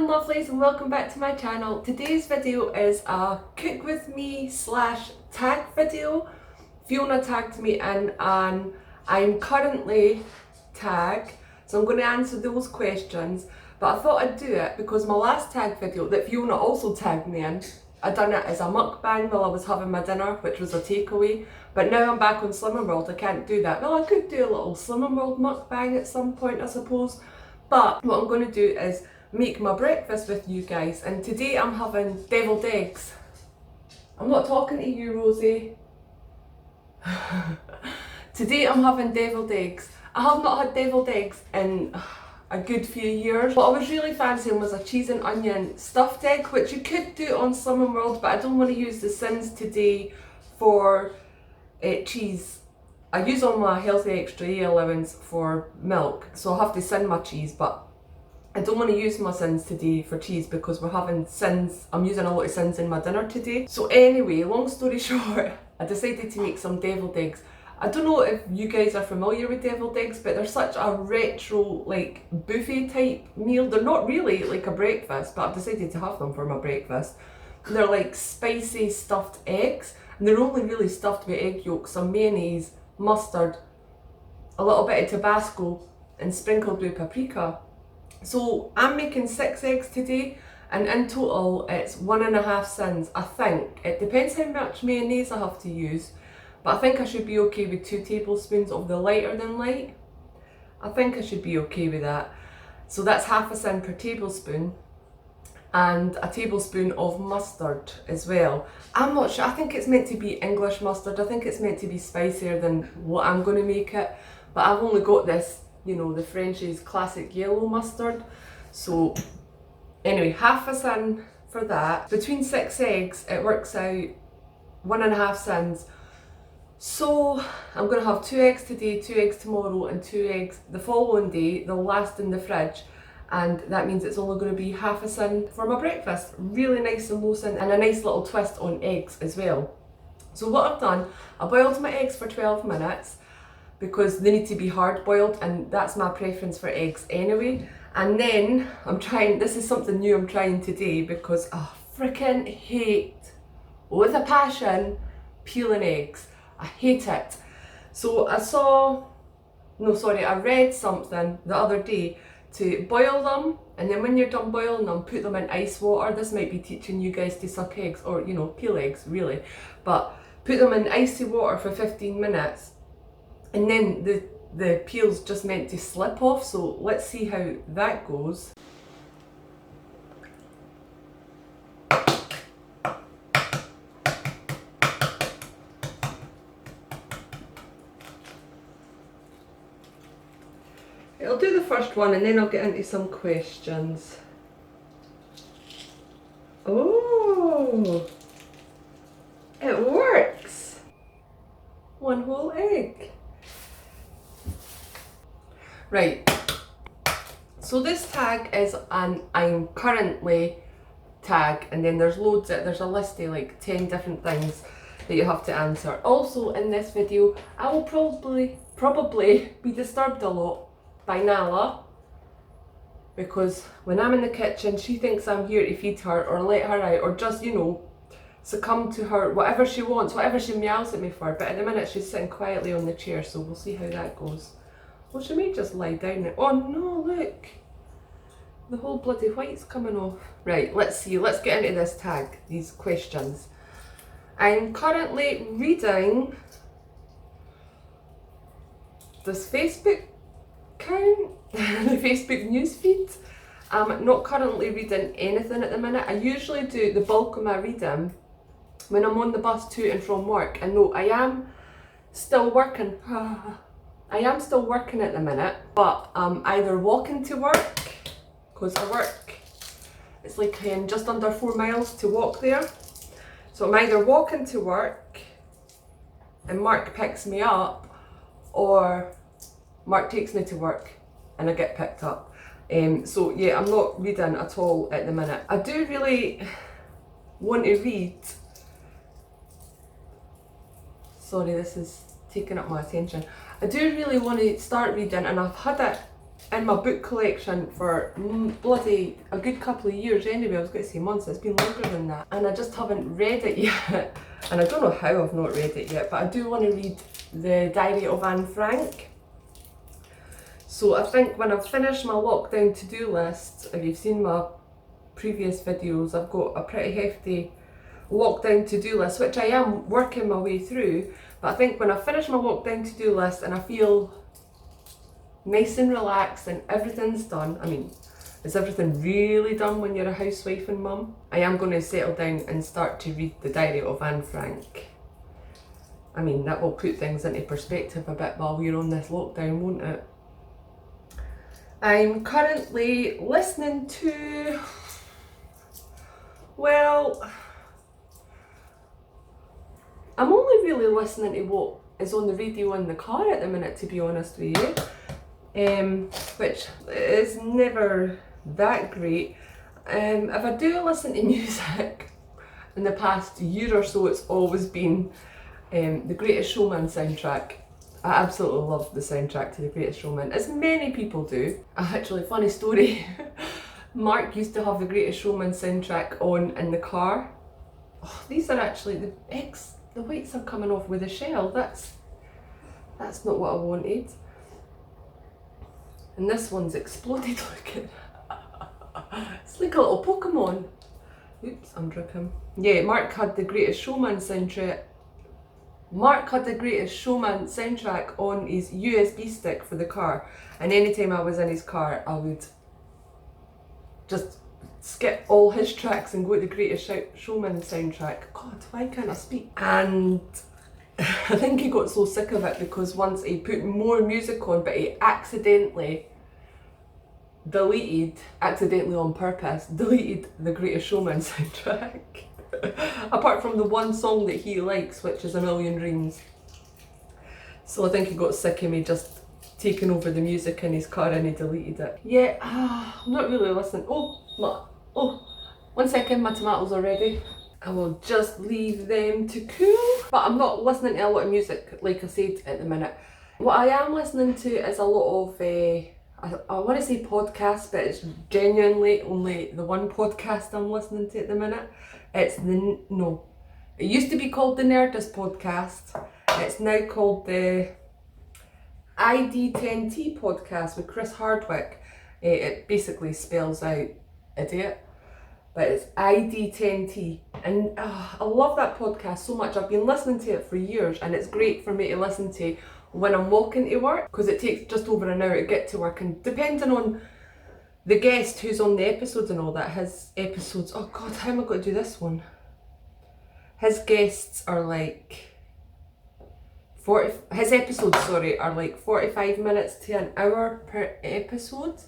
lovelies, and welcome back to my channel. Today's video is a cook with me / tag video. Fiona tagged me in and I'm currently tagged, so I'm going to answer those questions. But I thought I'd do it because my last tag video that Fiona also tagged me in, I done it as a mukbang while I was having my dinner, which was a takeaway. But now I'm back on Slimming World, I can't do that. Well, I could do a little Slimming World mukbang at some point, I suppose. But what I'm going to do is make my breakfast with you guys, and today I'm having deviled eggs. I'm not talking to you, Rosie. Today I'm having deviled eggs. I have not had deviled eggs in a good few years. What I was really fancying was a cheese and onion stuffed egg, which you could do on Slimming World, but I don't want to use the sins today for cheese. I use all my healthy extra A allowance for milk, so I'll have to sin my cheese, but I don't want to use my sins today for cheese because we're having sins. I'm using a lot of sins in my dinner today. So anyway, long story short, I decided to make some deviled eggs. I don't know if you guys are familiar with deviled eggs, but they're such a retro, like, buffet type meal. They're not really like a breakfast, but I've decided to have them for my breakfast. They're like spicy stuffed eggs, and they're only really stuffed with egg yolks, some mayonnaise, mustard, a little bit of Tabasco, and sprinkled with paprika. So I'm making 6 eggs today, and in total it's 1.5 sins, I think. It depends how much mayonnaise I have to use, but I think I should be okay with 2 tablespoons of the lighter than light. I think I should be okay with that. So that's half a sin per tablespoon, and a tablespoon of mustard as well. I'm not sure, I think it's meant to be English mustard. I think it's meant to be spicier than what I'm going to make it, but I've only got this, you know, the French's classic yellow mustard. So anyway, half a sin for that. Between 6 eggs, it works out 1.5 sins. So I'm going to have 2 eggs today, 2 eggs tomorrow, and 2 eggs the following day. They'll last in the fridge, and that means it's only going to be half a sin for my breakfast. Really nice and low sin, and a nice little twist on eggs as well. So what I've done, I boiled my eggs for 12 minutes because they need to be hard boiled, and that's my preference for eggs anyway. And then I'm trying, this is something new I'm trying today because I freaking hate, with a passion, peeling eggs. I hate it. So I read something the other day to boil them, and then when you're done boiling them, put them in ice water. This might be teaching you guys to suck eggs, or, you know, peel eggs really, but put them in icy water for 15 minutes, and then the peel's just meant to slip off. So let's see how that goes. I'll do the first one and then I'll get into some questions. Oh, it works! 1 whole egg. Right, so this tag is an I'm currently tag, and then there's there's a list of like 10 different things that you have to answer. Also in this video, I will probably be disturbed a lot by Nala, because when I'm in the kitchen she thinks I'm here to feed her or let her out, or just, you know, succumb to her, whatever she wants, whatever she meows at me for. But at the minute she's sitting quietly on the chair, so we'll see how that goes. Well, she may just lie down. Oh no, look! The whole bloody white's coming off. Right, let's see. Let's get into this tag, these questions. I'm currently reading this Facebook account, the Facebook newsfeed. I'm not currently reading anything at the minute. I usually do the bulk of my reading when I'm on the bus to and from work. And no, I am still working. I am still working at the minute, but I'm either walking to work, because I work, it's like just under 4 miles to walk there. So I'm either walking to work and Mark picks me up, or Mark takes me to work and I get picked up. So yeah, I'm not reading at all at the minute. I do really want to read. Sorry, this is taking up my attention. I do really want to start reading, and I've had it in my book collection for bloody a good couple of years anyway. I was going to say months, it's been longer than that. And I just haven't read it yet. And I don't know how I've not read it yet, but I do want to read The Diary of Anne Frank. So I think when I've finished my lockdown to-do list, if you've seen my previous videos, I've got a pretty hefty lockdown to-do list, which I am working my way through. But I think when I finish my lockdown to-do list and I feel nice and relaxed and everything's done, I mean, is everything really done when you're a housewife and mum? I am going to settle down and start to read The Diary of Anne Frank. I mean, that will put things into perspective a bit while we're on this lockdown, won't it? I'm currently listening to, well, I'm only really listening to what is on the radio in the car at the minute, to be honest with you, which is never that great. If I do listen to music in the past year or so, it's always been the Greatest Showman soundtrack. I absolutely love the soundtrack to The Greatest Showman, as many people do. Actually, funny story, Mark used to have The Greatest Showman soundtrack on in the car. Oh, these are actually, the whites are coming off with a shell. That's not what I wanted. And this one's exploded, look at that. It's like a little Pokemon. Oops, I'm dripping. Yeah, Mark had The Greatest Showman soundtrack. Mark had The Greatest Showman soundtrack on his USB stick for the car, and anytime I was in his car I would just skip all his tracks and go to The Greatest Showman soundtrack. God, why can't I speak? And I think he got so sick of it because once he put more music on, but he accidentally on purpose, deleted The Greatest Showman soundtrack. Apart from the one song that he likes, which is A Million Dreams. So I think he got sick of me just taking over the music in his car and he deleted it. Yeah, I'm not really listening. Oh, 1 second, my tomatoes are ready. I will just leave them to cool. But I'm not listening to a lot of music, like I said, at the minute. What I am listening to is a lot of, I want to say podcasts, but it's genuinely only the one podcast I'm listening to at the minute. It used to be called the Nerdist podcast. It's now called the ID10T podcast with Chris Hardwick. It basically spells out idiot, but it's ID10T. And I love that podcast so much. I've been listening to it for years and it's great for me to listen to when I'm walking to work, because it takes just over an hour to get to work, and depending on the guest who's on the episodes and all that, his episodes, oh God, how am I going to do this one? His guests are like his episodes, are like 45 minutes to an hour per episode,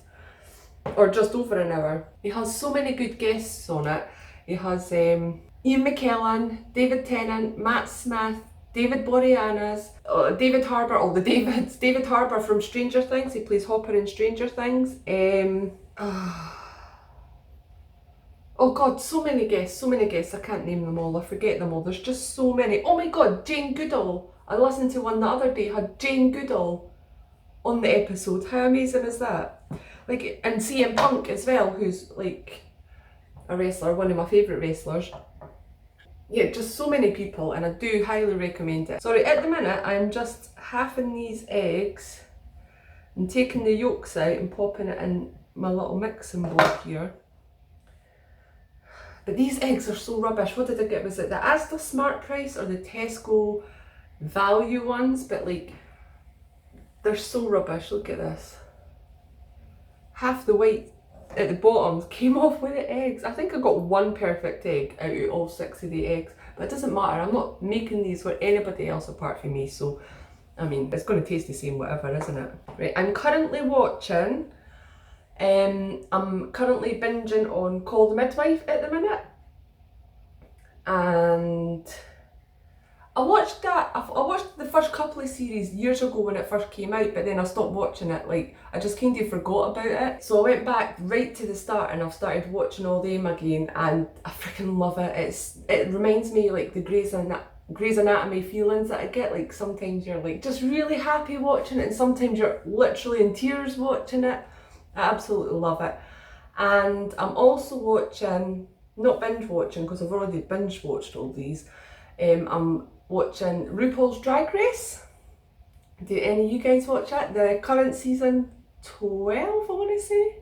or just over an hour. He has so many good guests on it. He has Ian McKellen, David Tennant, Matt Smith, David Boreanaz, David Harbour, all the Davids. David Harbour from Stranger Things, he plays Hopper in Stranger Things. Oh God, so many guests, I can't name them all, I forget them all, there's just so many. Oh my God, Jane Goodall. I listened to one the other day, had Jane Goodall on the episode. How amazing is that? Like, and CM Punk as well, who's like a wrestler, one of my favourite wrestlers. Yeah, just so many people, and I do highly recommend it. Sorry, at the minute I'm just halving these eggs and taking the yolks out and popping it in my little mixing bowl here. But these eggs are so rubbish. What did I get? Was it the Asda Smart Price or the Tesco value ones? But like, they're so rubbish. Look at this. Half the white at the bottom came off with the eggs. I think I got one perfect egg out of all 6 of the eggs, but it doesn't matter. I'm not making these for anybody else apart from me, so I mean, it's going to taste the same whatever, isn't it? Right, I'm currently watching, I'm currently binging on Call the Midwife at the minute, and I watched the first couple of series years ago when it first came out, but then I stopped watching it. Like, I just kind of forgot about it. So I went back right to the start and I've started watching all them again, and I freaking love it. It reminds me like the Grey's Anatomy feelings that I get. Like sometimes you're like just really happy watching it and sometimes you're literally in tears watching it. I absolutely love it. And I'm also watching, not binge watching because I've already binge watched all these, I'm watching RuPaul's Drag Race. Do any of you guys watch it? The current season 12, I want to say.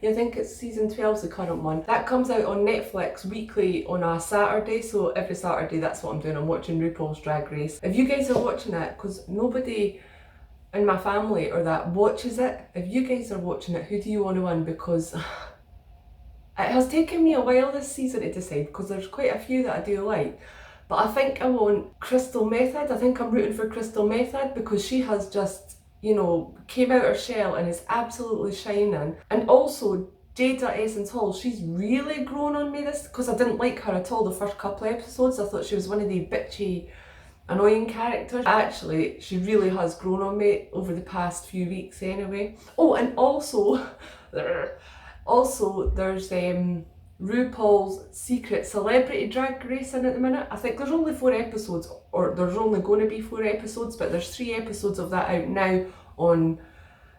Yeah, I think it's season 12 is the current one. That comes out on Netflix weekly on a Saturday, so every Saturday that's what I'm doing. I'm watching RuPaul's Drag Race. If you guys are watching it, because nobody in my family or that watches it, if you guys are watching it, who do you want to win? Because it has taken me a while this season to decide, because there's quite a few that I do like. But I think I want Crystal Method. I think I'm rooting for Crystal Method because she has just, you know, came out her shell and is absolutely shining. And also Jada Essence Hall, she's really grown on me this, because I didn't like her at all the first couple of episodes. I thought she was one of the bitchy, annoying characters. Actually, she really has grown on me over the past few weeks anyway. Oh, and also, there's RuPaul's Secret Celebrity Drag Racing at the minute. I think there's only 4 episodes, or there's only going to be 4 episodes, but there's 3 episodes of that out now on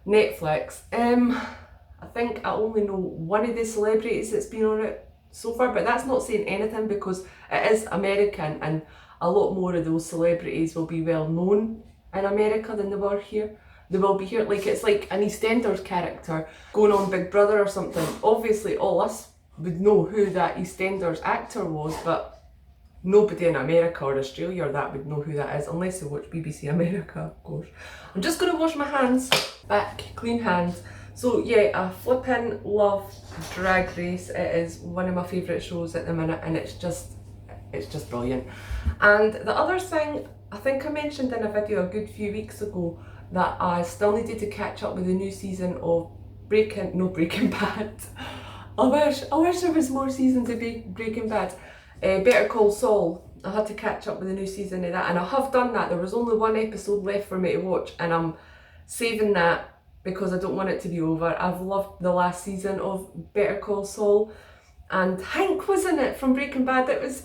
Netflix. I think I only know one of the celebrities that's been on it so far, but that's not saying anything because it is American and a lot more of those celebrities will be well known in America than they were here. They will be here, like it's like an EastEnders character going on Big Brother or something. Obviously all us would know who that EastEnders actor was, but nobody in America or Australia or that would know who that is unless they watch BBC America, of course. I'm just going to wash my hands back, clean hands. So yeah, I flippin' love Drag Race. It is one of my favourite shows at the minute and it's just brilliant. And the other thing, I think I mentioned in a video a good few weeks ago that I still needed to catch up with the new season of Breaking Bad. I wish there was more seasons of Breaking Bad. Better Call Saul. I had to catch up with the new season of that and I have done that. There was only 1 episode left for me to watch and I'm saving that because I don't want it to be over. I've loved the last season of Better Call Saul and Hank was in it from Breaking Bad. It was,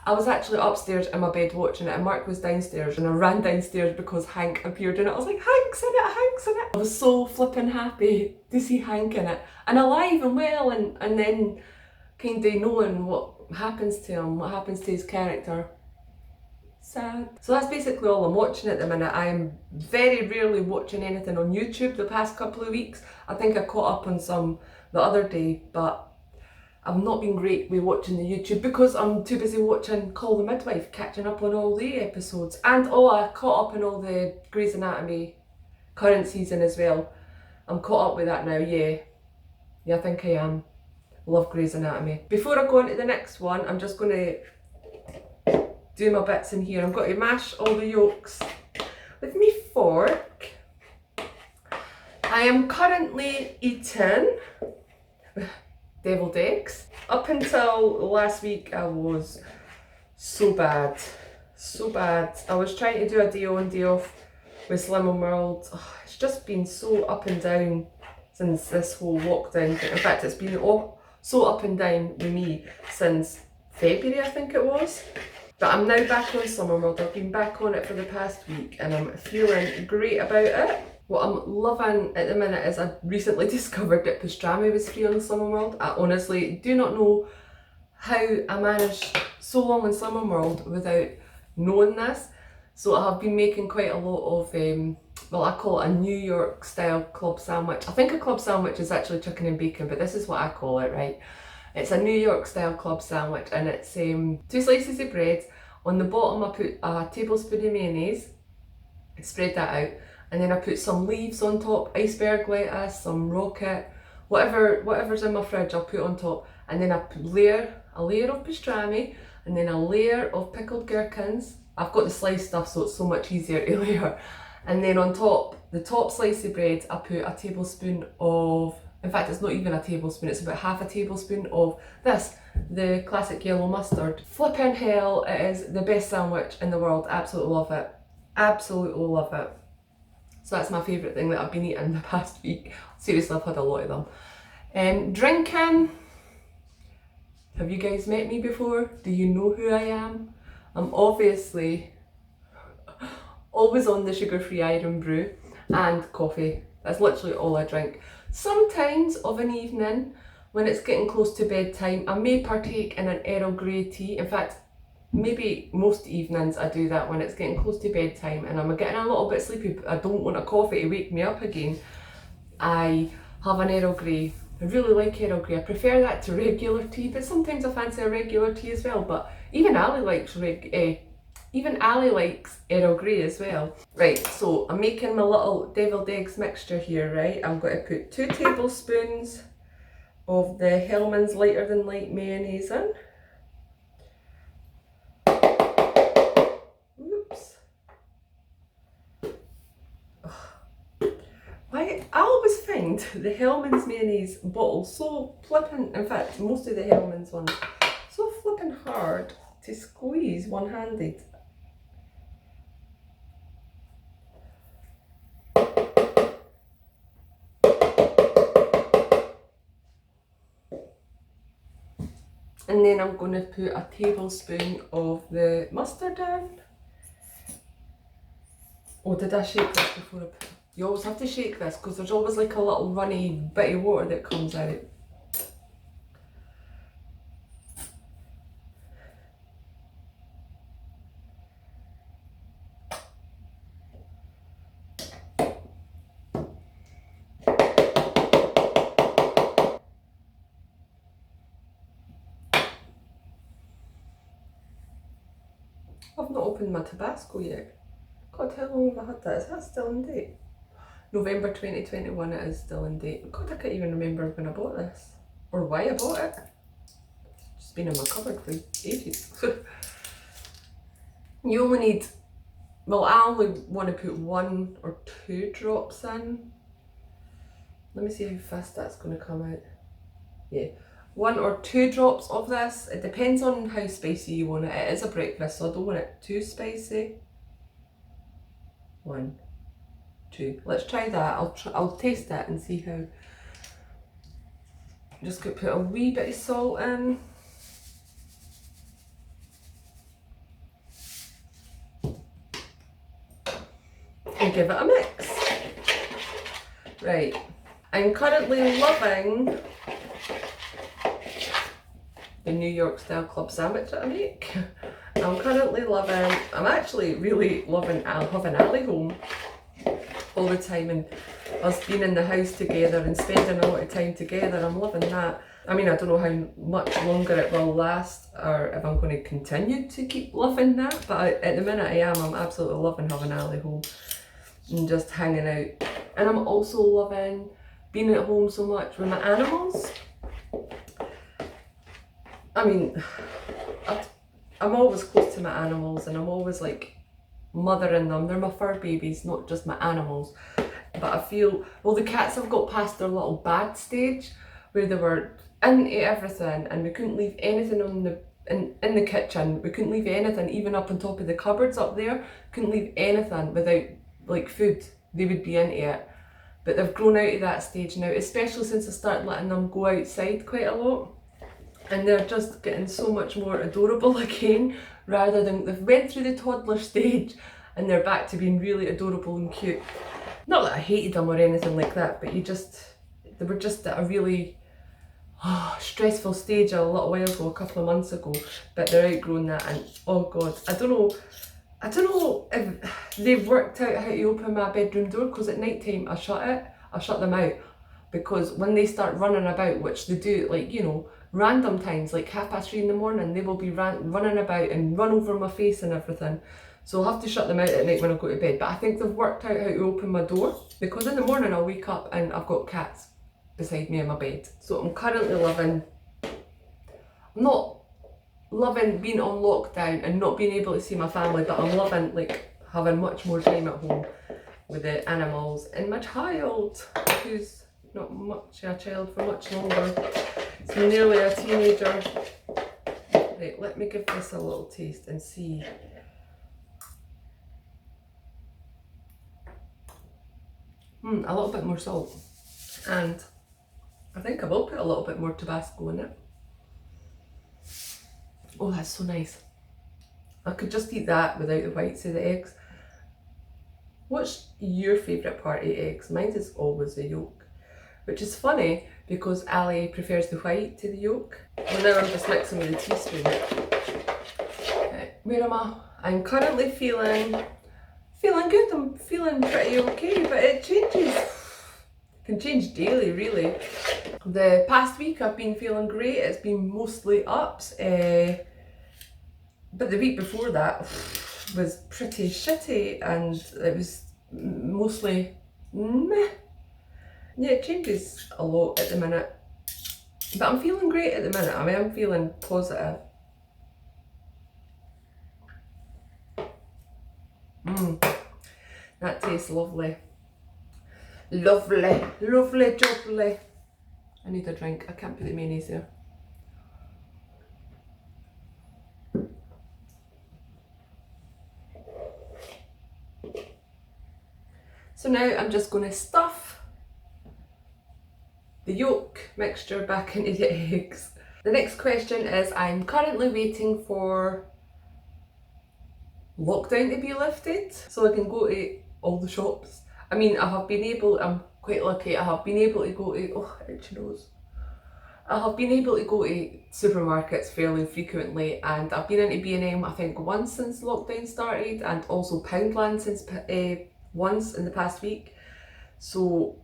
I was actually upstairs in my bed watching it and Mark was downstairs and I ran downstairs because Hank appeared in it. I was like, Hank's in it, Hank's in it. I was so flippin' happy to see Hank in it and alive and well and then kind of knowing what happens to him, what happens to his character. Sad. So that's basically all I'm watching at the minute. I am very rarely watching anything on YouTube the past couple of weeks. I think I caught up on some the other day, but I've not been great with watching the YouTube because I'm too busy watching Call the Midwife, catching up on all the episodes. And I caught up on all the Grey's Anatomy current season as well. I'm caught up with that now, yeah. Yeah, I think I am. Love Grey's Anatomy. Before I go on to the next one, I'm just going to do my bits in here. I'm going to mash all the yolks with my fork. I am currently eating deviled eggs. Up until last week I was so bad. I was trying to do a day on day off with Slimming World. It's just been so up and down since this whole lockdown thing. In fact, it's been so up and down with me since February, I think it was. But I'm now back on Slimming World. I've been back on it for the past week and I'm feeling great about it. What I'm loving at the minute is I recently discovered that pastrami was free on Slimming World. I honestly do not know how I managed so long on Slimming World without knowing this. So I have been making quite a lot of, well, I call it a New York style club sandwich. I think a club sandwich is actually chicken and bacon, but this is what I call it, right? It's a New York style club sandwich and it's 2 slices of bread. On the bottom I put a tablespoon of mayonnaise, spread that out, and then I put some leaves on top, iceberg lettuce, some rocket, whatever's in my fridge I'll put on top, and then I layer a layer of pastrami and then a layer of pickled gherkins. I've got the sliced stuff so it's so much easier to layer. And then on top, the top slice of bread, I put a tablespoon of, in fact it's not even a tablespoon, it's about half a tablespoon of this, the classic yellow mustard. Flippin' hell, it is the best sandwich in the world. Absolutely love it. Absolutely love it. So that's my favourite thing that I've been eating the past week. Seriously, I've had a lot of them. Drinking. Have you guys met me before? Do you know who I am? I'm obviously always on the sugar-free iron brew and coffee. That's literally all I drink. Sometimes of an evening, when it's getting close to bedtime, I may partake in an Earl Grey tea. In fact, maybe most evenings I do that when it's getting close to bedtime and I'm getting a little bit sleepy, but I don't want a coffee to wake me up again. I have an Earl Grey. I really like Earl Grey. I prefer that to regular tea, but sometimes I fancy a regular tea as well. But even Ali likes Earl Grey as well. Right, so I'm making my little deviled eggs mixture here, right? I'm going to put 2 tablespoons of the Hellmann's Lighter Than Light mayonnaise in. Oops. I always find the Hellmann's mayonnaise bottle so flippin', in fact most of the Hellmann's ones, so flippin' hard to squeeze one-handed. And then I'm going to put a tablespoon of the mustard in. Oh, did I shake this before I put it? You always have to shake this because there's always like a little runny bit of water that comes out. I've not opened my Tabasco yet. God, how long have I had that? Is that still in date? November 2021, it is still in date. God, I can't even remember when I bought this. Or why I bought it. It's just been in my cupboard for ages. You only need, well, I only want to put 1 or 2 drops in. Let me see how fast that's going to come out. Yeah. 1 or 2 drops of this. It depends on how spicy you want it. It is a breakfast, so I don't want it too spicy. 1, 2. Let's try that. I'll taste it and see how. I'm just going to put a wee bit of salt in. And give it a mix. Right. I'm currently loving the New York style club sandwich that I make. I'm actually really loving having Ali home all the time and us being in the house together and spending a lot of time together. I'm loving that. I mean, I don't know how much longer it will last or if I'm going to continue to keep loving that, but at the minute I'm absolutely loving having Ali home and just hanging out. And I'm also loving being at home so much with my animals. I mean, I'm always close to my animals and I'm always like mothering them. They're my fur babies, not just my animals. But I feel, well, the cats have got past their little bad stage where they were into everything and we couldn't leave anything in the kitchen. We couldn't leave anything, even up on top of the cupboards up there. Couldn't leave anything without like food. They would be into it. But they've grown out of that stage now, especially since I started letting them go outside quite a lot. And they're just getting so much more adorable again, rather than they've went through the toddler stage and they're back to being really adorable and cute. Not that I hated them or anything like that, but they were just at a really stressful stage a little while ago, a couple of months ago, but they're outgrown that and oh God, I don't know if they've worked out how to open my bedroom door because at night time I shut them out because when they start running about, which they do like, you know, random times, like 3:30 in the morning, they will be running about and run over my face and everything. So I'll have to shut them out at night when I go to bed. But I think they've worked out how to open my door because in the morning I'll wake up and I've got cats beside me in my bed. So I'm currently not loving being on lockdown and not being able to see my family, but I'm loving like having much more time at home with the animals and my child, who's not much a child for much longer. It's nearly a teenager. Right, let me give this a little taste and see. A little bit more salt. And I think I will put a little bit more Tabasco in it. Oh, that's so nice. I could just eat that without the whites of the eggs. What's your favourite part of eggs? Mine is always the yolk, which is funny because Ali prefers the white to the yolk. Well, now I'm just mixing with a teaspoon. Where am I? I'm currently feeling good. I'm feeling pretty okay, but it changes. It can change daily, really. The past week I've been feeling great. It's been mostly ups, but the week before that was pretty shitty, and it was mostly meh. Yeah, it changes a lot at the minute, but I'm feeling great at the minute. I mean, I'm feeling positive. That tastes lovely. Lovely, lovely, jubbly. I need a drink. I can't put the mayonnaise there. So now I'm just going to stuff the yolk mixture back into the eggs. The next question is, I'm currently waiting for lockdown to be lifted so I can go to all the shops. I mean, I'm quite lucky, I have been able to go to, oh, itchy nose. I have been able to go to supermarkets fairly frequently, and I've been into B&M I think once since lockdown started, and also Poundland since once in the past week. So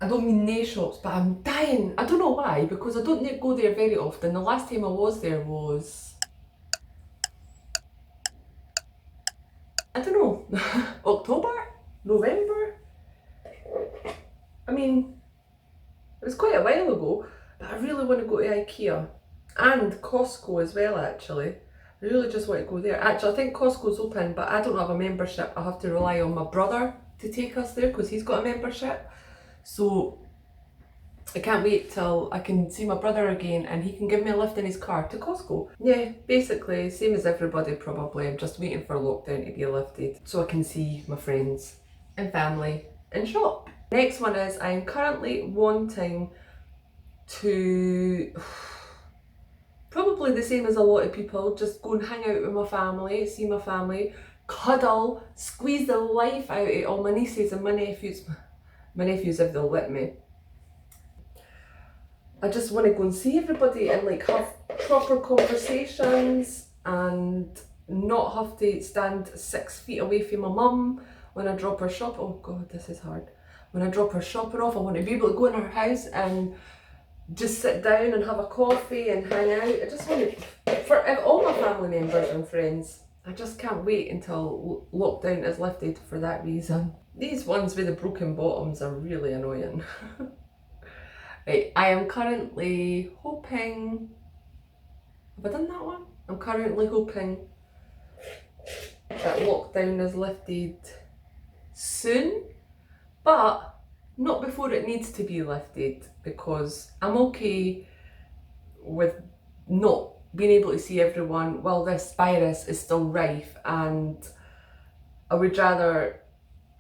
I don't mean nail shops, but I'm dying. I don't know why, because I don't go there very often. The last time I was there was, I don't know, October? November? I mean, it was quite a while ago, but I really want to go to IKEA and Costco as well, actually. I really just want to go there. Actually, I think Costco's open, but I don't have a membership. I have to rely on my brother to take us there because he's got a membership. So I can't wait till I can see my brother again and he can give me a lift in his car to Costco. Yeah, basically, same as everybody probably. I'm just waiting for lockdown to be lifted so I can see my friends and family and shop. Next one is, I'm currently wanting to, probably the same as a lot of people, just go and hang out with my family, see my family, cuddle, squeeze the life out of all my nieces and my nephews if they'll let me. I just want to go and see everybody and like have proper conversations and not have to stand 6 feet away from my mum when I drop her shop. Oh god, this is hard. When I drop her shopping off, I want to be able to go in her house and just sit down and have a coffee and hang out. I just want to, for all my family members and friends, I just can't wait until lockdown is lifted for that reason. These ones with the broken bottoms are really annoying. Right, I am currently hoping, have I done that one? I'm currently hoping that lockdown is lifted soon, but not before it needs to be lifted, because I'm okay with not being able to see everyone while this virus is still rife, and I would rather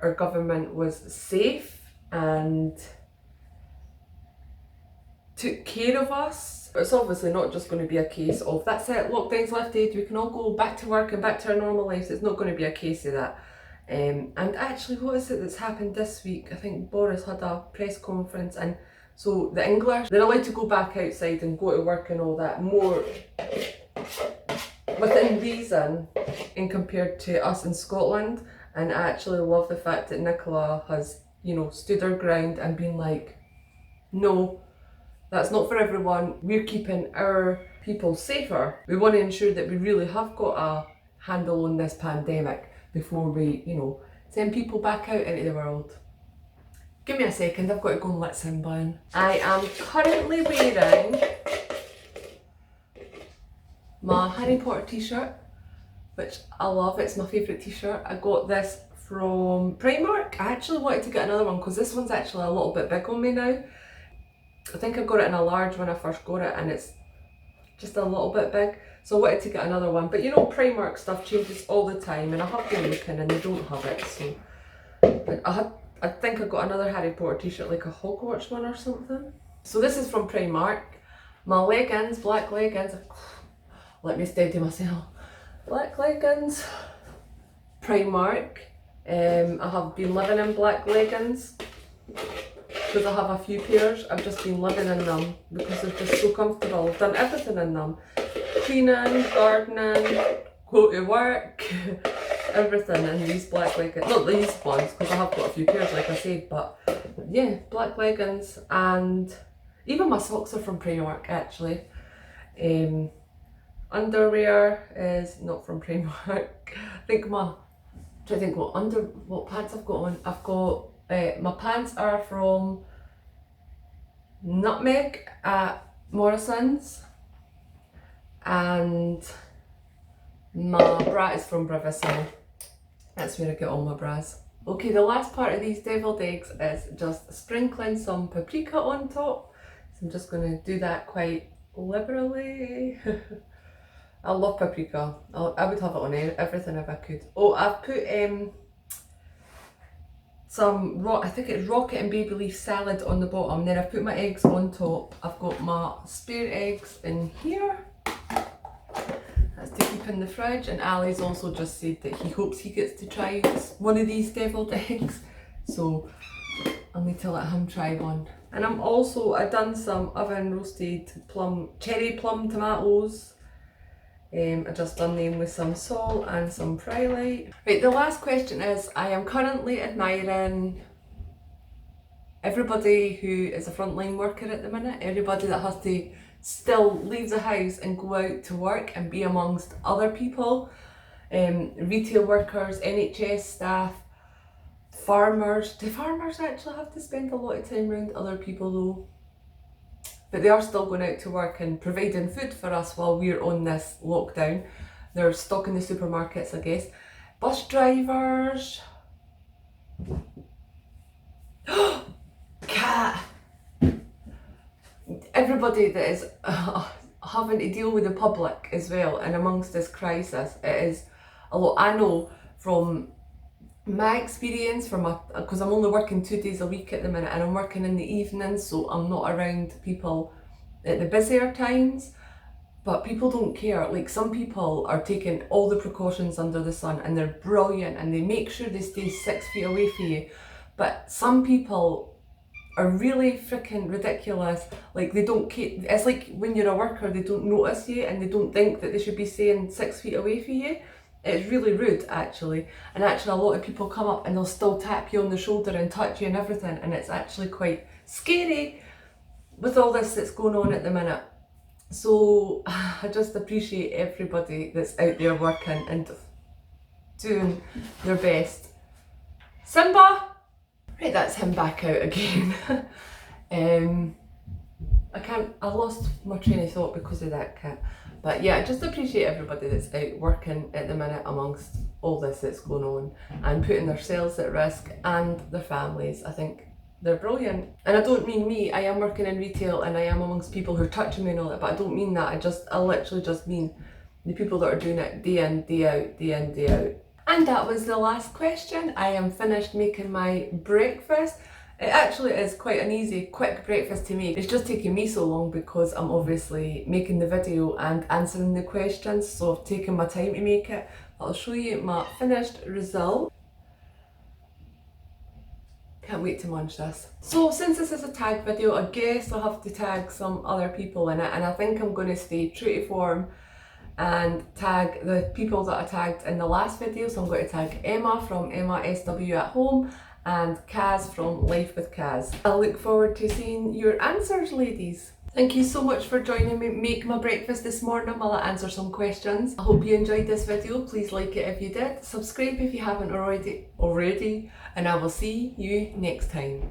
our government was safe and took care of us. But it's obviously not just going to be a case of that's it, lockdown's lifted, we can all go back to work and back to our normal lives. It's not going to be a case of that. And actually, what is it that's happened this week? I think Boris had a press conference, and so the English, they're allowed to go back outside and go to work and all that more within reason in compared to us in Scotland. And I actually love the fact that Nicola has, you know, stood her ground and been like, no, that's not for everyone. We're keeping our people safer. We want to ensure that we really have got a handle on this pandemic before we, you know, send people back out into the world. Give me a second, I've got to go and let Simba in. I am currently wearing my Harry Potter t-shirt, which I love. It's my favourite t-shirt. I got this from Primark. I actually wanted to get another one because this one's actually a little bit big on me now. I think I got it in a large when I first got it and it's just a little bit big. So I wanted to get another one. But you know, Primark stuff changes all the time and I have been looking and they don't have it. So I think I got another Harry Potter t-shirt, like a Hogwarts one or something. So this is from Primark. My leggings, black leggings, let me steady myself. Black leggings, Primark. I have been living in black leggings because I have a few pairs. I've just been living in them because they're just so comfortable. I've done everything in them. Cleaning, gardening, go to work, everything in these black leggings. Not these ones because I have got a few pairs like I said, but yeah, black leggings, and even my socks are from Primark actually. Underwear is not from Primark. I think what pants I've got on. I've got my pants are from Nutmeg at Morrison's, and my bra is from Brevissimo. That's where I get all my bras. Okay, the last part of these deviled eggs is just sprinkling some paprika on top. So I'm just going to do that quite liberally. I love paprika. I would have it on everything if I could. Oh, I've put I think it's rocket and baby leaf salad on the bottom. Then I've put my eggs on top. I've got my spare eggs in here. That's to keep in the fridge. And Ali's also just said that he hopes he gets to try one of these deviled eggs. So I'll need to let him try one. And I've done some oven roasted cherry plum tomatoes. I just done them with some salt and some Frylight. Right, the last question is, I am currently admiring everybody who is a frontline worker at the minute, everybody that has to still leave the house and go out to work and be amongst other people, retail workers, NHS staff, farmers. Do farmers actually have to spend a lot of time around other people though? But they are still going out to work and providing food for us while we're on this lockdown. They're stocking the supermarkets, I guess. Bus drivers. Cat. Everybody that is having to deal with the public as well, and amongst this crisis, it is a lot. I know from my experience, because I'm only working 2 days a week at the minute, and I'm working in the evenings, so I'm not around people at the busier times, but people don't care. Like, some people are taking all the precautions under the sun and they're brilliant and they make sure they stay 6 feet away from you, but some people are really freaking ridiculous. Like, they don't care. It's like when you're a worker, they don't notice you and they don't think that they should be staying 6 feet away from you. It's really rude actually, and actually a lot of people come up and they'll still tap you on the shoulder and touch you and everything, and it's actually quite scary with all this that's going on at the minute. So I just appreciate everybody that's out there working and doing their best. Simba! Right, that's him back out again. I lost my train of thought because of that cat. But yeah, I just appreciate everybody that's out working at the minute amongst all this that's going on and putting themselves at risk and their families. I think they're brilliant. And I don't mean me, I am working in retail and I am amongst people who are touching me and all that, but I don't mean that. I literally just mean the people that are doing it day in, day out, day in, day out. And that was the last question. I am finished making my breakfast. It actually is quite an easy, quick breakfast to make. It's just taking me so long because I'm obviously making the video and answering the questions, so I've taken my time to make it. I'll show you my finished result. Can't wait to munch this. So since this is a tag video, I guess I'll have to tag some other people in it, and I think I'm going to stay true to form and tag the people that I tagged in the last video. So I'm going to tag Emma from Emma SW at Home and Kaz from Life with Kaz. I look forward to seeing your answers, ladies. Thank you so much for joining me make my breakfast this morning while I answer some questions. I hope you enjoyed this video. Please like it if you did. Subscribe if you haven't already, and I will see you next time.